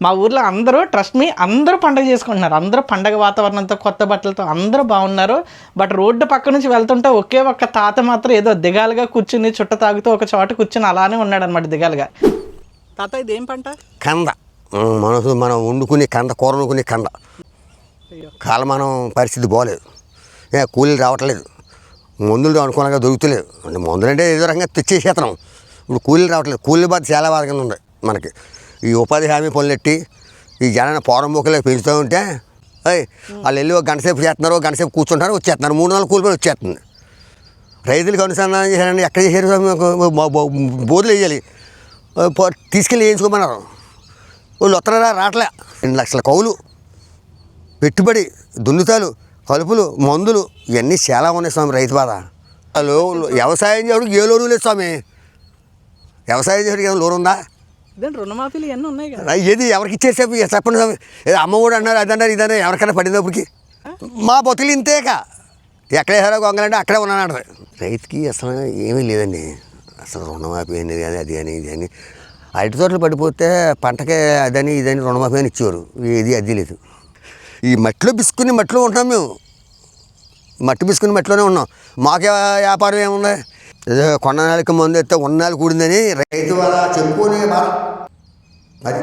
మా ఊర్లో అందరూ ట్రస్ట్ మీ అందరూ పండగ చేసుకుంటున్నారు. అందరూ పండగ వాతావరణంతో కొత్త బట్టలతో అందరూ బాగున్నారు. బట్ రోడ్డు పక్క నుంచి వెళ్తుంటే ఒకే ఒక్క తాత మాత్రం ఏదో దిగాలుగా కూర్చుని చుట్ట తాగుతూ ఒక చోట కూర్చుని అలానే ఉన్నాడు అనమాట దిగాలుగా. తాత ఇదేం పంట? కంద. మనం వండుకునే కంద, కూర వండుకునే కంద. కాలమానం పరిస్థితి బాగోలేదు, కూలీలు రావట్లేదు, మందులు అనుకూలంగా దొరుకుతలేవు. అంటే మందులు అంటే ఏదో రకంగా తెచ్చేసేతనం. ఇప్పుడు కూలీలు రావట్లేదు. కూలీ బాధ చాలా బాధ కింద ఉంది మనకి. ఈ ఉపాధి హామీ పనులు ఎట్టి ఈ జనాన్ని పోరంబోకలే పెంచుతూ ఉంటే వాళ్ళు వెళ్ళి ఒక గంట సేపు చేస్తున్నారు, ఒక గంట సేపు కూర్చుంటారు, వచ్చేస్తున్నారు. 3 నెలలు కూలి పని వచ్చేస్తుంది. రైతులకు అనుసంధానం చేశారని ఎక్కడ చేశారు? బోధులు వేయాలి, తీసుకెళ్ళి వేయించుకోమన్నారు. వాళ్ళు వస్తున్నారా? రావట్లే. 2 లక్షల కౌలు, పెట్టుబడి, దున్నుతాలు, కలుపులు, మందులు ఇవన్నీ చాలా ఉన్నాయి స్వామి. రైతు బాధ. వ్యవసాయం చేయడానికి ఏ లోను లేదు స్వామి. వ్యవసాయం చేయడానికి ఏమైనా లోన్ ఉందా? రుణమాఫీలు ఇవన్నీ ఉన్నాయి కదా. ఏది ఎవరికి ఇచ్చేసేపు చెప్పండి స్వామి. ఏదో అమ్మ కూడా అన్నారు, అదన్నారు, ఇదన్నారు. ఎవరికైనా పడినప్పటికి మా బతులు ఇంతేక. ఎక్కడ వేసారో గొంగలంటే అక్కడే ఉన్నాను. రైతుకి అసలు ఏమీ లేదండి. అసలు రుణమాఫీ అనేది కానీ అది కానీ ఇది అని. అరటి తోటలు పడిపోతే పంటకే అదని ఇదని రుణమాఫీ అని ఇచ్చేవారు. ఏది అది లేదు. ఈ మట్టిలో బిసుకుని మట్టిలో ఉంటున్నాం మేము. మట్టి బిసుకుని మట్టిలోనే ఉన్నాం. మాకే వ్యాపారం ఏముంది? ఏదో కొన్న నెలకి మందు ఎత్తే 1 నెల కూడిందని రైతు వాళ్ళ చెప్పుకునే బాధ అది.